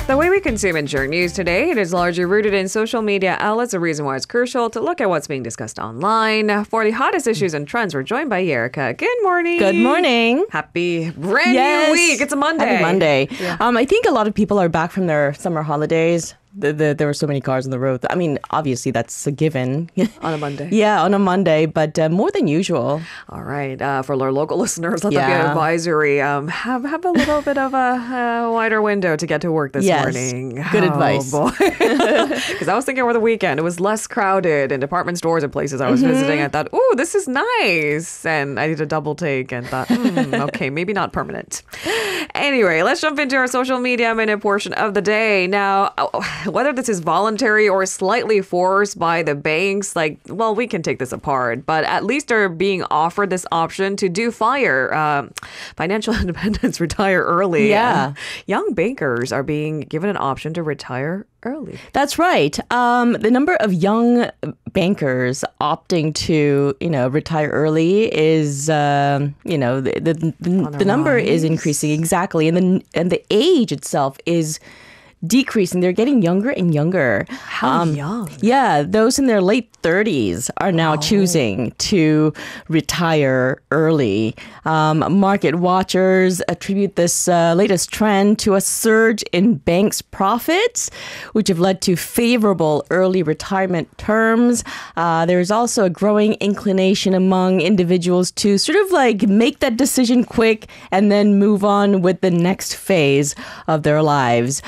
The way we consume and share news today, it is largely rooted in social media outlets, a reason why it's crucial to look at what's being discussed online. For the hottest issues and trends, we're joined by Erica. Good morning. Good morning. Happy brand new week. It's a Monday. Happy Monday. Yeah. I think a lot of people are back from their summer holidays. There were so many cars on the road. I mean, obviously, that's a given. On a Monday. Yeah, on a Monday, but more than usual. All right. For our local listeners, let that be an advisory. Have a little bit of a wider window to get to work this morning. Good advice. Because I was thinking over the weekend, it was less crowded in department stores and places I was visiting. I thought, ooh, this is nice. And I did a double take and thought, okay, maybe not permanent. Anyway, let's jump into our social media minute portion of the day. Now, whether this is voluntary or slightly forced by the banks, we can take this apart, but at least they're being offered this option to do financial independence, retire early. Yeah. Young bankers are being given an option to retire early. That's right. The number of young bankers opting to, retire early is, the number is increasing. Exactly. And the age itself is decreasing. They're getting younger and younger. How young? Yeah, those in their late 30s are now choosing to retire early. Market watchers attribute this latest trend to a surge in banks' profits, which have led to favorable early retirement terms. There's also a growing inclination among individuals to sort of make that decision quick and then move on with the next phase of their lives.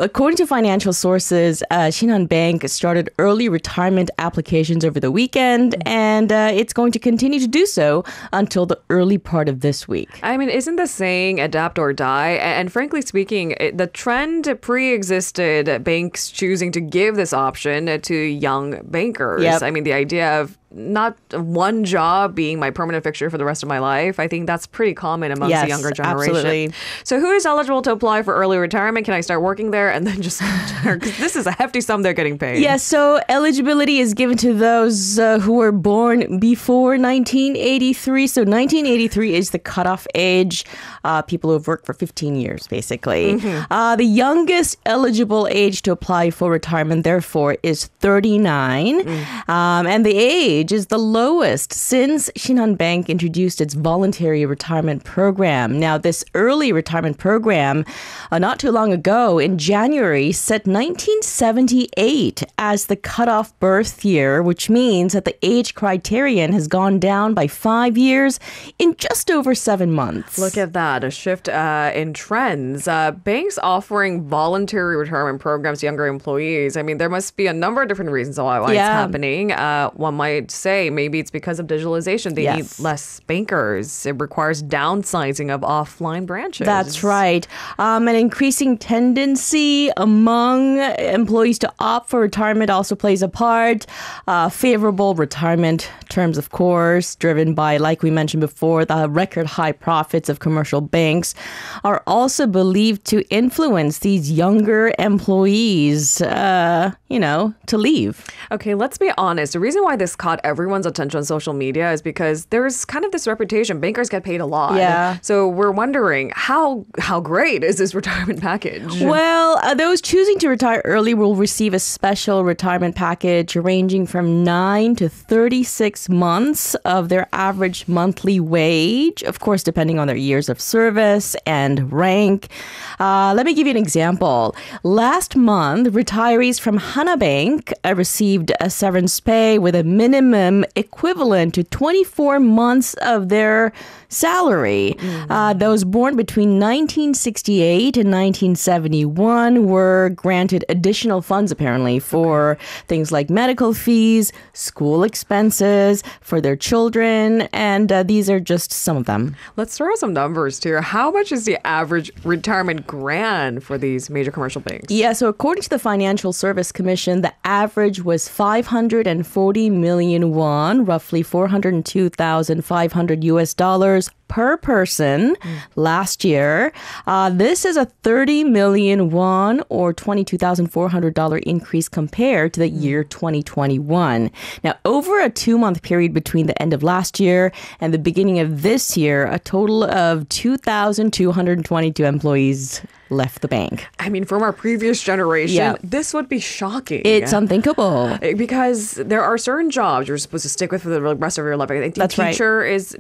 According to financial sources, Shinhan Bank started early retirement applications over the weekend, and it's going to continue to do so until the early part of this week. I mean, isn't the saying adapt or die? And frankly speaking, the trend pre-existed banks choosing to give this option to young bankers. Yep. I mean, the idea of not one job being my permanent fixture for the rest of my life. I think that's pretty common amongst the younger generation. Absolutely. So who is eligible to apply for early retirement? Can I start working there and then just retire? Because this is a hefty sum they're getting paid. Yeah, so eligibility is given to those who were born before 1983. So 1983 is the cutoff age. People who have worked for 15 years, basically. The youngest eligible age to apply for retirement, therefore, is 39. And the age is the lowest since Shinhan Bank introduced its voluntary retirement program. Now, this early retirement program, not too long ago, in January, set 1978 as the cutoff birth year, which means that the age criterion has gone down by 5 years in just over 7 months. Look at that, a shift in trends. Banks offering voluntary retirement programs to younger employees. I mean, there must be a number of different reasons why it's happening. One might say maybe it's because of digitalization. They need less bankers. It requires downsizing of offline branches. That's right. An increasing tendency among employees to opt for retirement also plays a part. Favorable retirement terms, of course, driven by, like we mentioned before, the record high profits of commercial banks, are also believed to influence these younger employees, to leave. Okay, let's be honest. The reason why this caught everyone's attention on social media is because there's kind of this reputation. Bankers get paid a lot. Yeah. So we're wondering, how great is this retirement package? Well, those choosing to retire early will receive a special retirement package ranging from 9 to 36 months of their average monthly wage, of course, depending on their years of service and rank. Let me give you an example. Last month, retirees from Hana Bank received a severance pay with a minimum equivalent to 24 months of their salary. Those born between 1968 and 1971 were granted additional funds, apparently, for things like medical fees, school expenses for their children, and these are just some of them. Let's throw some numbers here. How much is the average retirement grant for these major commercial banks? Yeah, so according to the Financial Service Commission, the average was 540 million won, roughly 402,500 US dollars per person last year. This is a 30 million won or $22,400 increase compared to the year 2021. Now, over a 2-month period between the end of last year and the beginning of this year, a total of 2,222 employees left the bank. I mean, from our previous generation, Yeah. this would be shocking. It's unthinkable. Because there are certain jobs you're supposed to stick with for the rest of your life. I think That's right.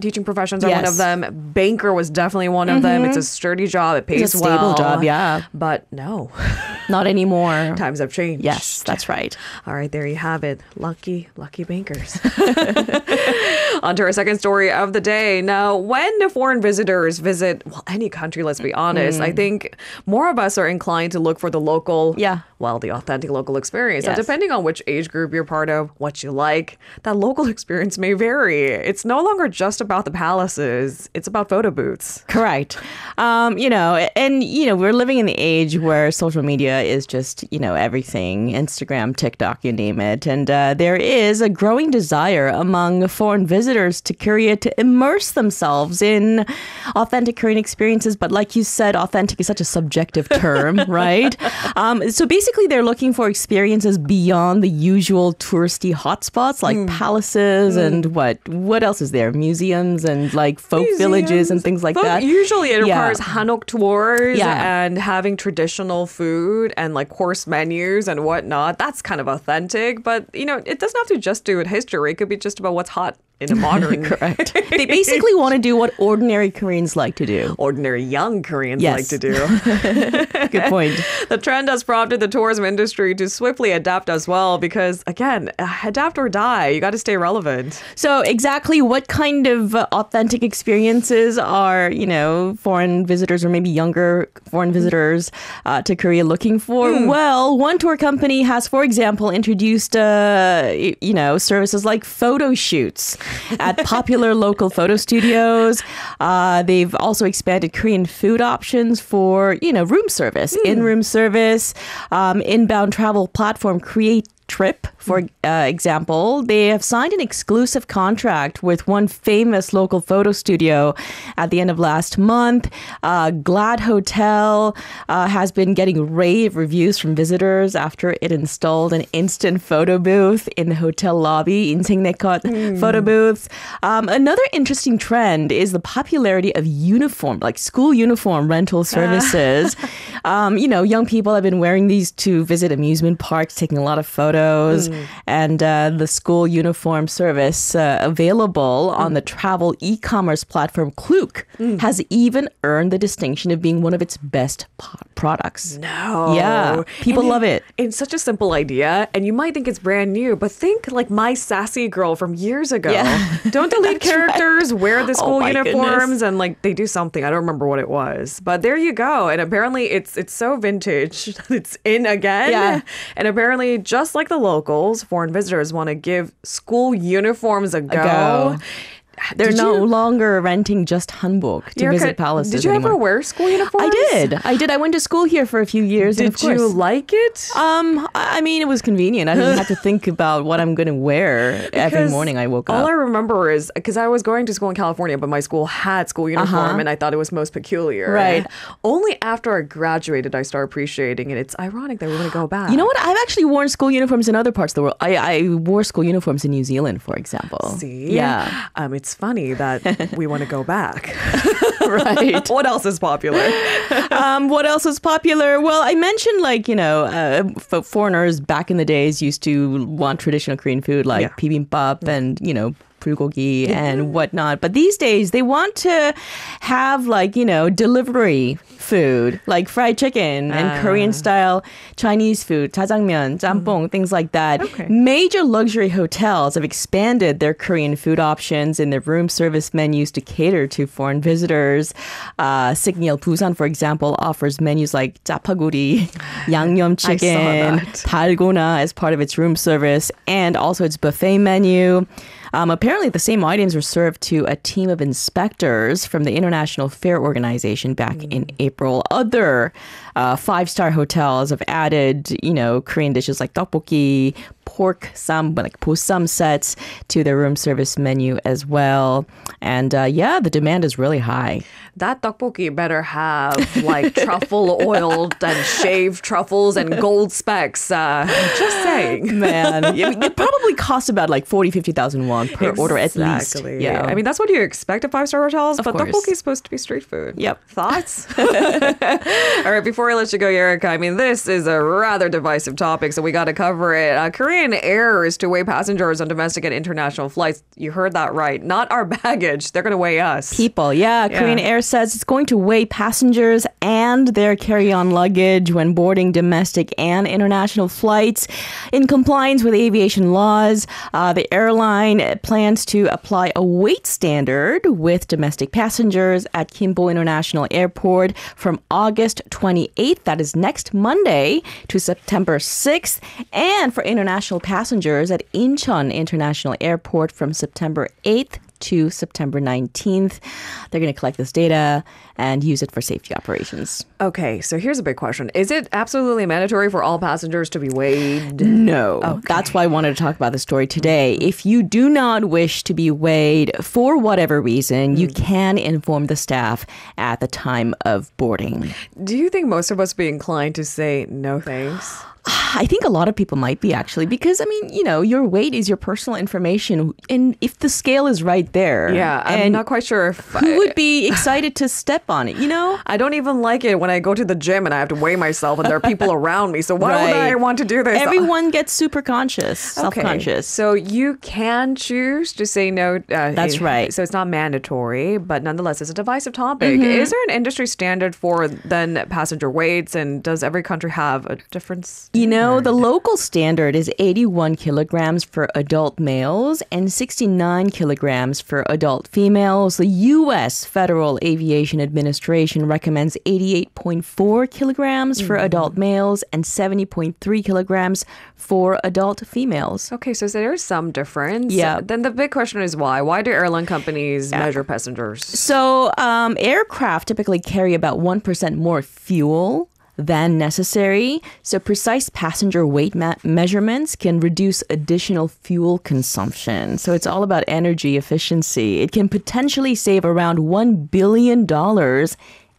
teaching professions are one Yes. of them. Banker was definitely one of them. It's a sturdy job. It pays It's a stable well. job, yeah. But no, Not anymore. times have changed. Yes, that's right. All right, there you have it. Lucky bankers. On to our second story of the day. Now, when foreign visitors visit, well, any country, let's be honest, I think more of us are inclined to look for the local, Yeah. well, the authentic local experience. Now, Yes. depending on which age group you're part of, what you like, that local experience may vary. It's no longer just about the palaces. It's about photo booths. Correct. We're living in the age where social media is just, everything, Instagram, TikTok, you name it. And there is a growing desire among foreign visitors to Korea to immerse themselves in authentic Korean experiences. But like you said, authentic is such a subjective term, right? So basically they're looking for experiences beyond the usual touristy hotspots like palaces and what else is there? Museums and like folk villages and things like that. Usually it Yeah. requires hanok tours Yeah. and having traditional food and like course menus and whatnot. That's kind of authentic, but it doesn't have to just do with history. It could be just about what's hot in a modern. Correct. They basically want to do what ordinary Koreans like to do. Ordinary young Koreans Yes. like to do. Good point. The trend has prompted the tourism industry to swiftly adapt as well because, again, adapt or die. You got to stay relevant. So exactly what kind of authentic experiences are, foreign visitors or maybe younger foreign visitors to Korea looking for? Well, one tour company has, for example, introduced, services like photo shoots at popular local photo studios. They've also expanded Korean food options for, room service, in-room service, inbound travel platform Create Trip, for example. They have signed an exclusive contract with one famous local photo studio at the end of last month. Glad Hotel has been getting rave reviews from visitors after it installed an instant photo booth in the hotel lobby, 인생네컷 photo booths. Another interesting trend is the popularity of uniform, like school uniform rental services. Young people have been wearing these to visit amusement parks, taking a lot of photos. And the school uniform service available on the travel e-commerce platform Klook has even earned the distinction of being one of its best products. No. Yeah. People love it. It's such a simple idea, and you might think it's brand new, but think like My Sassy Girl from years ago. Yeah. Don't the lead characters wear the school my uniforms goodness. and like they do something. I don't remember what it was, but there you go. And apparently it's so vintage that it's in again. Yeah. And apparently just like the locals, foreign visitors want to give school uniforms a go. They're Did no you- longer renting just hanbok to Erica, visit palaces Did you anymore. ever wear school uniforms? I did. I went to school here for a few years. and Did of course, you like it? I mean, it was convenient. I didn't have to think about what I'm going to wear every Because morning I woke all up. I remember is because I was going to school in California, but my school had school uniform, and I thought it was most peculiar. Right. Only after I graduated, I started appreciating it. It's ironic that we're going to go back. You know what? I've actually worn school uniforms in other parts of the world. I wore school uniforms in New Zealand, for example. See? Yeah. It's funny that we want to go back. Right. What else is popular? What else is popular? Well, I mentioned foreigners back in the days used to want traditional Korean food like bibimbap and, bulgogi and whatnot. But these days they want to have delivery food like fried chicken and Korean style Chinese food, jjajangmyeon, jampong, things like that. Okay. Major luxury hotels have expanded their Korean food options in their room service menus to cater to foreign visitors. Signal Busan, for example, offers menus like japaguri, yangnyeom chicken, that. dalgona as part of its room service, and also its buffet menu. Apparently, the same items were served to a team of inspectors from the International Fair Organization back in April. Other five-star hotels have added, Korean dishes like tteokbokki, pork sam, like bossam sets to their room service menu as well. And the demand is really high. That tteokbokki better have truffle oiled and shaved truffles and gold specks. Just saying. Man, it probably cost about 40,000-50,000 won. won per order at least. Exactly. Yeah. I mean, that's what you expect at five-star hotels, but the course. poke is supposed to be street food. Yep. Thoughts? All right, before I let you go, Erica, I mean, this is a rather divisive topic, so we got to cover it. Korean Air is to weigh passengers on domestic and international flights. You heard that right. Not our baggage. They're going to weigh us. People, yeah. Korean Air says it's going to weigh passengers and their carry-on luggage when boarding domestic and international flights. In compliance with aviation laws, the airline plans to apply a weight standard with domestic passengers at Kimpo International Airport from August 28th, that is next Monday, to September 6th, and for international passengers at Incheon International Airport from September 8th to September 19th. They're going to collect this data and use it for safety operations. Okay, so here's a big question. Is it absolutely mandatory for all passengers to be weighed? No. Okay. That's why I wanted to talk about the story today. If you do not wish to be weighed for whatever reason, you can inform the staff at the time of boarding. Do you think most of us be inclined to say no thanks? I think a lot of people might be actually because, I mean, you know, your weight is your personal information. And if the scale is right there. Yeah, I'm not quite sure if who would be excited to step on it, you know? I don't even like it when I go to the gym and I have to weigh myself and there are people around me. So why would I want to do this? Everyone gets super conscious, self-conscious. So you can choose to say no. That's right. So it's not mandatory, but nonetheless, it's a divisive topic. Is there an industry standard for then passenger weights, and does every country have a difference? You know, the local standard is 81 kilograms for adult males and 69 kilograms for adult females. The U.S. Federal Aviation Administration recommends 88.4 kilograms for adult males and 70.3 kilograms for adult females. Okay, so there's some difference. Yeah. Then the big question is why? Why do airline companies measure passengers? So aircraft typically carry about 1% more fuel than necessary. So precise passenger weight measurements can reduce additional fuel consumption. So it's all about energy efficiency. It can potentially save around $1 billion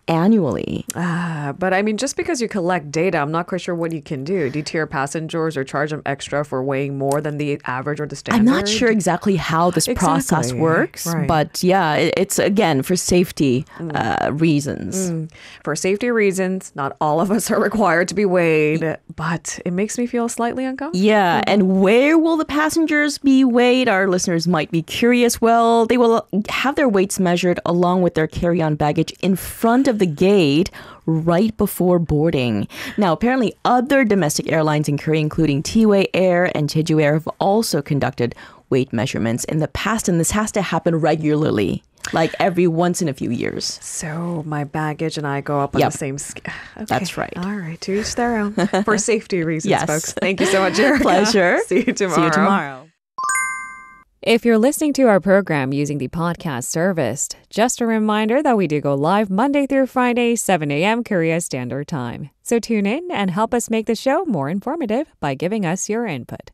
annually. But I mean, just because you collect data, I'm not quite sure what you can do. Deter passengers or charge them extra for weighing more than the average or the standard? I'm not sure exactly how this process works, but yeah, it's again for safety reasons. For safety reasons, not all of us are required to be weighed, but it makes me feel slightly uncomfortable. Yeah, and where will the passengers be weighed? Our listeners might be curious. Well, they will have their weights measured along with their carry-on baggage in front of the gate right before boarding. Now, apparently other domestic airlines in Korea, including T-Way Air and Jeju Air, have also conducted weight measurements in the past, and this has to happen regularly, like every once in a few years. So my baggage and I go up on the same scale. Okay. That's right. All right, to each their own. For safety reasons, Yes. folks. Thank you so much, Erica. Pleasure. See you tomorrow. See you tomorrow. If you're listening to our program using the podcast service, just a reminder that we do go live Monday through Friday, 7 a.m. Korea Standard Time. So tune in and help us make the show more informative by giving us your input.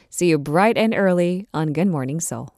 See you bright and early on Good Morning Seoul.